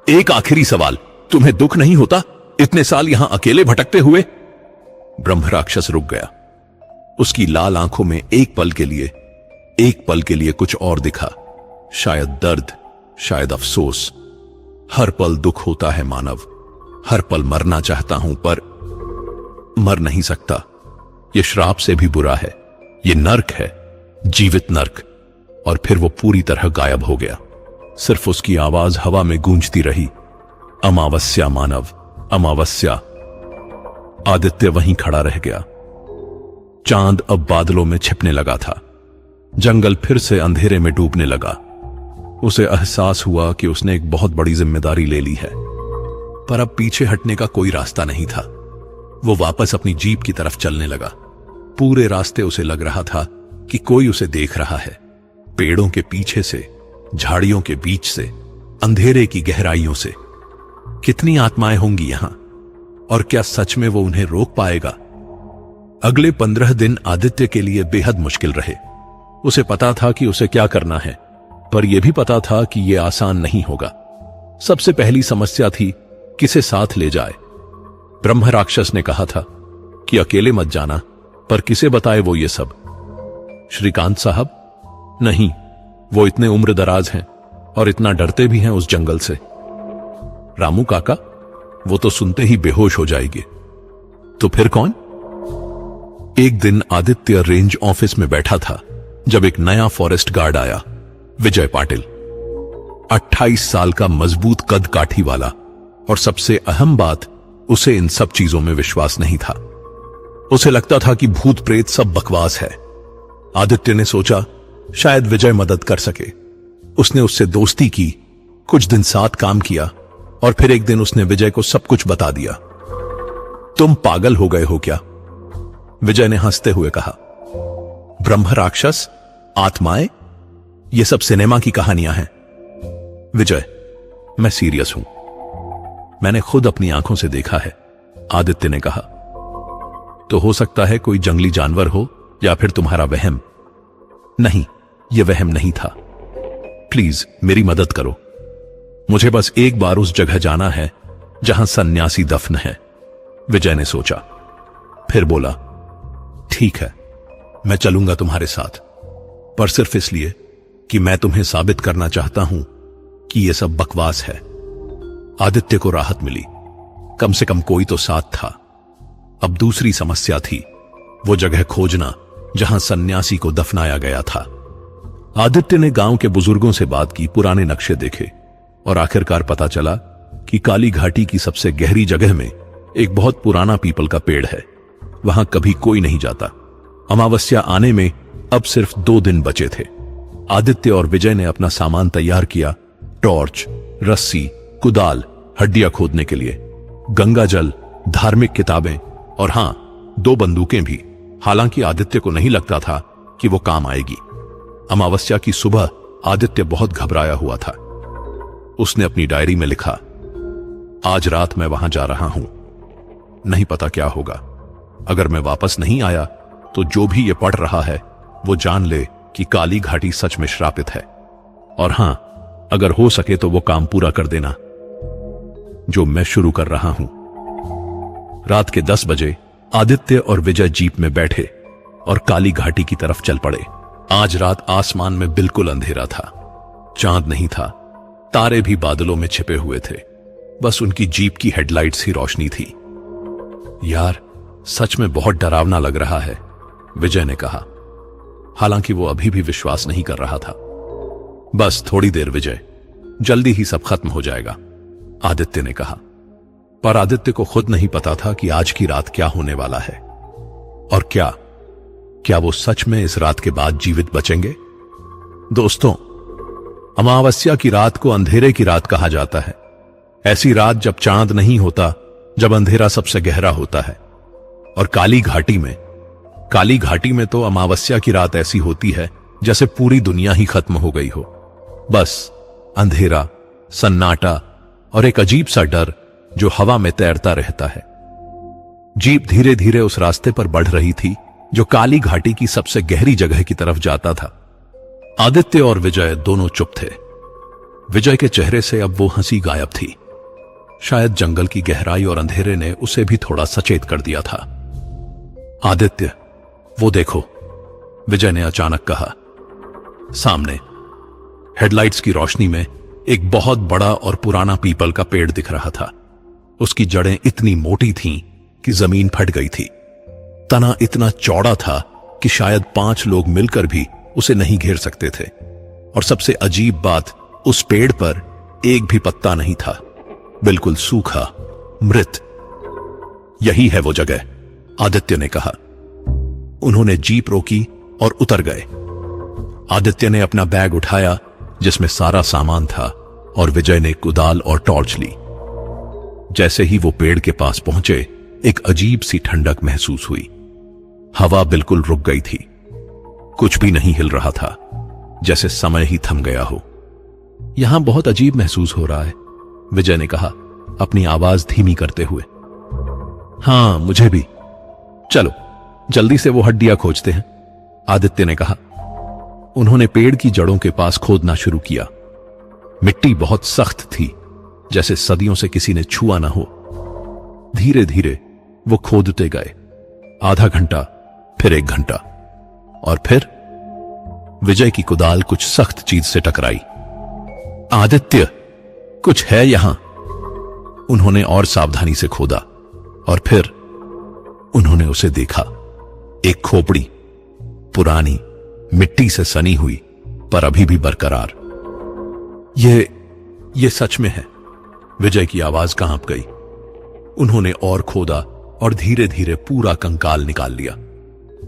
एक आखिरी सवाल, तुम्हें दुख नहीं होता इतने साल यहां अकेले भटकते हुए? ब्रह्म राक्षस रुक गया। उसकी लाल आंखों में एक पल के लिए कुछ और दिखा। शायद दर्द, शायद अफसोस। हर पल दुख होता है मानव। हर पल मरना चाहता हूं पर मर नहीं सकता। यह श्राप से भी बुरा है। यह नर्क है, जीवित नर्क। और फिर वो पूरी तरह गायब हो गया। सिर्फ उसकी आवाज हवा में गूंजती रही। अमावस्या मानव, अमावस्या। आदित्य वहीं खड़ा रह गया। चांद अब बादलों में छिपने लगा था। जंगल फिर से अंधेरे में डूबने लगा। उसे एहसास हुआ कि उसने एक बहुत बड़ी जिम्मेदारी ले ली है, पर अब पीछे हटने का कोई रास्ता नहीं था। वो वापस अपनी जीप की तरफ चलने लगा। पूरे रास्ते उसे लग रहा था कि कोई उसे देख रहा है। पेड़ों के पीछे से, झाड़ियों के बीच से, अंधेरे की गहराइयों से। कितनी आत्माएं होंगी यहां, और क्या सच में वो उन्हें रोक पाएगा? अगले 15 दिन आदित्य के लिए बेहद मुश्किल रहे। उसे पता था कि उसे क्या करना है, पर यह भी पता था कि यह आसान नहीं होगा। सबसे पहली समस्या थी किसे साथ ले जाए। ब्रह्म राक्षस ने कहा था कि अकेले मत जाना, पर किसे बताए वो ये सब? श्रीकांत साहब? नहीं, वो इतने उम्र दराज हैं और इतना डरते भी हैं उस जंगल से। रामू काका? वो तो सुनते ही बेहोश हो जाएंगे। तो फिर कौन? एक दिन आदित्य रेंज ऑफिस में बैठा था जब एक नया फॉरेस्ट गार्ड आया, विजय पाटिल। 28 साल का मजबूत कद काठी वाला, और सबसे अहम बात, उसे इन सब चीजों में विश्वास नहीं था। उसे लगता था कि भूत प्रेत सब बकवास है। आदित्य ने सोचा शायद विजय मदद कर सके। उसने उससे दोस्ती की, कुछ दिन साथ काम किया, और फिर एक दिन उसने विजय को सब कुछ बता दिया। तुम पागल हो गए हो क्या? विजय ने हंसते हुए कहा। ब्रह्म राक्षस, आत्माएं, ये सब सिनेमा की कहानियां हैं। विजय, मैं सीरियस हूं। मैंने खुद अपनी आंखों से देखा है, आदित्य ने कहा। तो हो सकता है कोई जंगली जानवर हो, या फिर तुम्हारा वहम। नहीं, यह वहम नहीं था। प्लीज मेरी मदद करो। मुझे बस एक बार उस जगह जाना है जहां सन्यासी दफन है। विजय ने सोचा, फिर बोला, ठीक है, मैं चलूंगा तुम्हारे साथ, पर सिर्फ इसलिए कि मैं तुम्हें साबित करना चाहता हूं कि यह सब बकवास है। आदित्य को राहत मिली। कम से कम कोई तो साथ था अब दूसरी समस्या थी वो जगह खोजना जहां सन्यासी को दफनाया गया था। आदित्य ने गांव के बुजुर्गों से बात की, पुराने नक्शे देखे और आखिरकार पता चला कि काली घाटी की सबसे गहरी जगह में एक बहुत पुराना पीपल का पेड़ है। वहां कभी कोई नहीं जाता। अमावस्या आने में अब सिर्फ 2 दिन बचे थे। आदित्य और विजय ने अपना सामान तैयार किया, टॉर्च, रस्सी, कुदाल, हड्डियां खोदने के लिए, गंगाजल, धार्मिक किताबें और हां 2 बंदूकें भी। हालांकि आदित्य को नहीं लगता था कि वो काम आएगी। अमावस्या की सुबह आदित्य बहुत घबराया हुआ था। उसने अपनी डायरी में लिखा, आज रात मैं वहां जा रहा हूं, नहीं पता क्या होगा। अगर मैं वापस नहीं आया तो जो भी ये पढ़ रहा है वो जान ले कि काली घाटी सच में श्रापित है। और हां, अगर हो सके तो वो काम पूरा कर देना जो मैं शुरू कर रहा हूं। रात के 10 बजे आदित्य और विजय जीप में बैठे और काली घाटी की तरफ चल पड़े। आज रात आसमान में बिल्कुल अंधेरा था। चांद नहीं था, तारे भी बादलों में छिपे हुए थे। बस उनकी जीप की हेडलाइट्स ही रोशनी थी। यार, सच में बहुत डरावना लग रहा है, विजय ने कहा। हालांकि वो अभी भी विश्वास नहीं कर रहा था। बस थोड़ी देर विजय, जल्दी ही सब खत्म हो जाएगा, आदित्य ने कहा। पर आदित्य को खुद नहीं पता था कि आज की रात क्या होने वाला है और क्या वो सच में इस रात के बाद जीवित बचेंगे। दोस्तों, अमावस्या की रात को अंधेरे की रात कहा जाता है। ऐसी रात जब चांद नहीं होता, जब अंधेरा सबसे गहरा होता है। और काली घाटी में तो अमावस्या की रात ऐसी होती है जैसे पूरी दुनिया ही खत्म हो गई हो। बस अंधेरा, सन्नाटा और एक अजीब सा डर जो हवा में तैरता रहता है। जीप धीरे धीरे उस रास्ते पर बढ़ रही थी जो काली घाटी की सबसे गहरी जगह की तरफ जाता था। आदित्य और विजय दोनों चुप थे। विजय के चेहरे से अब वो हंसी गायब थी। शायद जंगल की गहराई और अंधेरे ने उसे भी थोड़ा सचेत कर दिया था। आदित्य, वो देखो, विजय ने अचानक कहा। सामने हेडलाइट्स की रोशनी में एक बहुत बड़ा और पुराना पीपल का पेड़ दिख रहा था। उसकी जड़ें इतनी मोटी थीं कि जमीन फट गई थी। तना इतना चौड़ा था कि शायद 5 लोग मिलकर भी उसे नहीं घेर सकते थे। और सबसे अजीब बात, उस पेड़ पर एक भी पत्ता नहीं था, बिल्कुल सूखा, मृत। यही है वो जगह, आदित्य ने कहा। उन्होंने जीप रोकी और उतर गए। आदित्य ने अपना बैग उठाया जिसमें सारा सामान था और विजय ने कुदाल और टॉर्च ली। जैसे ही वो पेड़ के पास पहुंचे, एक अजीब सी ठंडक महसूस हुई। हवा बिल्कुल रुक गई थी। कुछ भी नहीं हिल रहा था, जैसे समय ही थम गया हो। यहां बहुत अजीब महसूस हो रहा है, विजय ने कहा, अपनी आवाज धीमी करते हुए। हां, मुझे भी। चलो जल्दी से वो हड्डियां खोजते हैं, आदित्य ने कहा। उन्होंने पेड़ की जड़ों के पास खोदना शुरू किया। मिट्टी बहुत सख्त थी, जैसे सदियों से किसी ने छुआ ना हो। धीरे धीरे वो खोदते गए। आधा घंटा, फिर 1 घंटा, और फिर विजय की कुदाल कुछ सख्त चीज से टकराई। आदित्य, कुछ है यहां। उन्होंने और सावधानी से खोदा और फिर उन्होंने उसे देखा। एक खोपड़ी, पुरानी, मिट्टी से सनी हुई, पर अभी भी बरकरार। ये सच में है, विजय की आवाज कांप गई। उन्होंने और खोदा और धीरे धीरे पूरा कंकाल निकाल लिया।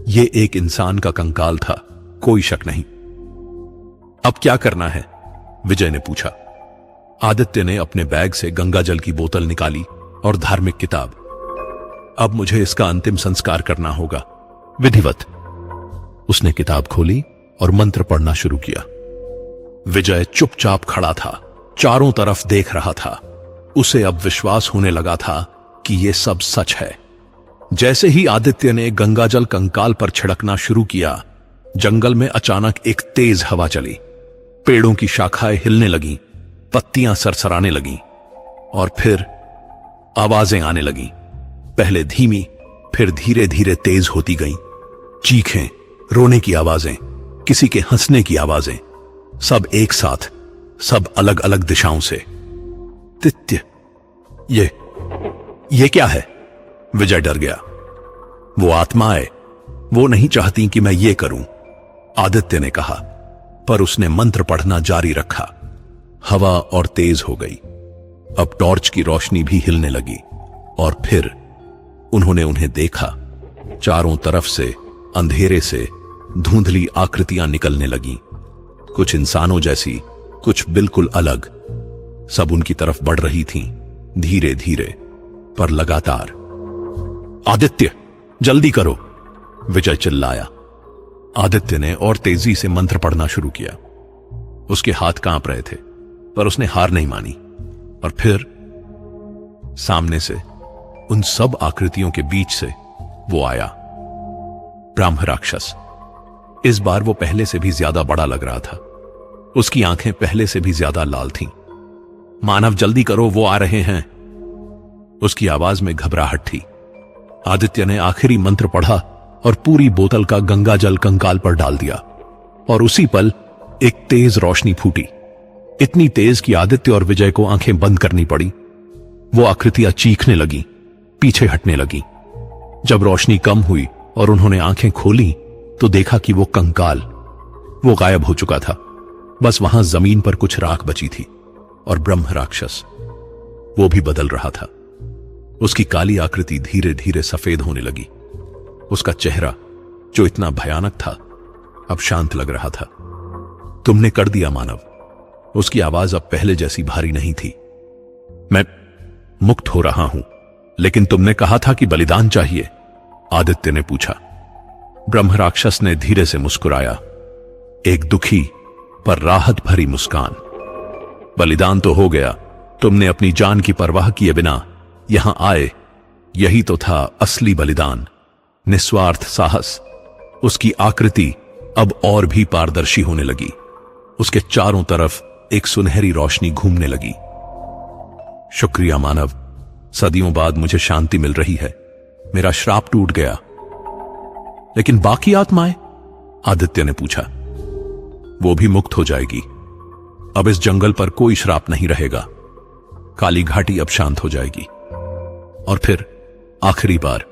ये एक इंसान का कंकाल था, कोई शक नहीं। अब क्या करना है, विजय ने पूछा। आदित्य ने अपने बैग से गंगाजल की बोतल निकाली और धार्मिक किताब। अब मुझे इसका अंतिम संस्कार करना होगा, विधिवत। उसने किताब खोली और मंत्र पढ़ना शुरू किया। विजय चुपचाप खड़ा था, चारों तरफ देख रहा था। उसे अब विश्वास होने लगा था कि यह सब सच है। जैसे ही आदित्य ने गंगाजल कंकाल पर छिड़कना शुरू किया, जंगल में अचानक एक तेज हवा चली। पेड़ों की शाखाएं हिलने लगीं, पत्तियां सरसराने लगीं और फिर आवाजें आने लगीं। पहले धीमी, फिर धीरे धीरे तेज होती गईं। चीखें, रोने की आवाजें, किसी के हंसने की आवाजें, सब एक साथ, सब अलग अलग दिशाओं से। तित्य, ये क्या है? विजय डर गया। वो आत्माएं, वो नहीं चाहती कि मैं ये करूं, आदित्य ने कहा, पर उसने मंत्र पढ़ना जारी रखा। हवा और तेज हो गई। अब टॉर्च की रोशनी भी हिलने लगी और फिर उन्होंने उन्हें देखा। चारों तरफ से अंधेरे से धुंधली आकृतियां निकलने लगीं, कुछ इंसानों जैसी, कुछ बिल्कुल अलग। सब उनकी तरफ बढ़ रही थीं, धीरे धीरे पर लगातार। आदित्य, जल्दी करो, विजय चिल्लाया। आदित्य ने और तेजी से मंत्र पढ़ना शुरू किया। उसके हाथ कांप रहे थे, पर उसने हार नहीं मानी। और फिर सामने से, उन सब आकृतियों के बीच से वो आया, ब्रह्म राक्षस। इस बार वो पहले से भी ज्यादा बड़ा लग रहा था। उसकी आंखें पहले से भी ज्यादा लाल थीं। मानव, जल्दी करो, वो आ रहे हैं। उसकी आवाज में घबराहट थी। आदित्य ने आखिरी मंत्र पढ़ा और पूरी बोतल का गंगा जल कंकाल पर डाल दिया, और उसी पल एक तेज रोशनी फूटी, इतनी तेज कि आदित्य और विजय को आंखें बंद करनी पड़ी। वो आकृतियां चीखने लगी, पीछे हटने लगी। जब रोशनी कम हुई और उन्होंने आंखें खोली तो देखा कि वो कंकाल, वो गायब हो चुका था। बस वहां जमीन पर कुछ राख बची थी, और ब्रह्म राक्षस, वो भी बदल रहा था। उसकी काली आकृति धीरे धीरे सफेद होने लगी। उसका चेहरा, जो इतना भयानक था, अब शांत लग रहा था। तुमने कर दिया मानव। उसकी आवाज अब पहले जैसी भारी नहीं थी। मैं मुक्त हो रहा हूं, लेकिन तुमने कहा था कि बलिदान चाहिए, आदित्य ने पूछा। ब्रह्म राक्षस ने धीरे से मुस्कुराया, एक दुखी पर राहत भरी मुस्कान। बलिदान तो हो गया, तुमने अपनी जान की परवाह किए बिना यहां आए, यही तो था असली बलिदान, निस्वार्थ साहस। उसकी आकृति अब और भी पारदर्शी होने लगी। उसके चारों तरफ एक सुनहरी रोशनी घूमने लगी। शुक्रिया मानव, सदियों बाद मुझे शांति मिल रही है। मेरा श्राप टूट गया। लेकिन बाकी आत्माएं, आदित्य ने पूछा। वो भी मुक्त हो जाएगी। अब इस जंगल पर कोई श्राप नहीं रहेगा। काली घाटी अब शांत हो जाएगी। और फिर आखिरी बार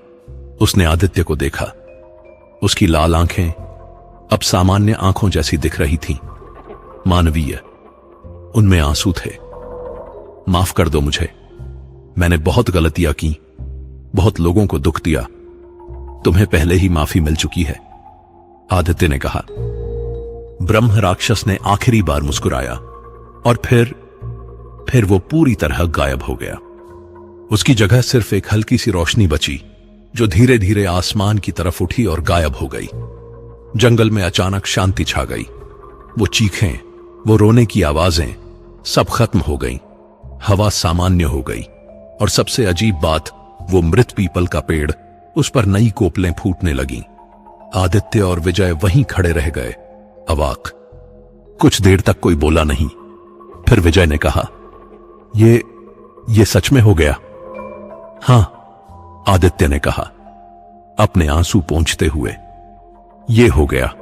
उसने आदित्य को देखा। उसकी लाल आंखें अब सामान्य आंखों जैसी दिख रही थीं, मानवीय। उनमें आंसू थे। माफ कर दो मुझे, मैंने बहुत गलतियां की, बहुत लोगों को दुख दिया। तुम्हें पहले ही माफी मिल चुकी है, आदित्य ने कहा। ब्रह्म राक्षस ने आखिरी बार मुस्कुराया, और फिर वो पूरी तरह गायब हो गया। उसकी जगह सिर्फ एक हल्की सी रोशनी बची, जो धीरे धीरे आसमान की तरफ उठी और गायब हो गई। जंगल में अचानक शांति छा गई। वो चीखें, वो रोने की आवाजें सब खत्म हो गईं। हवा सामान्य हो गई, और सबसे अजीब बात, वो मृत पीपल का पेड़, उस पर नई कोपलें फूटने लगीं। आदित्य और विजय वहीं खड़े रह गए, अवाक। कुछ देर तक कोई बोला नहीं। फिर विजय ने कहा, ये सच में हो गया? हां, आदित्य ने कहा, अपने आंसू पोंछते हुए। ये हो गया।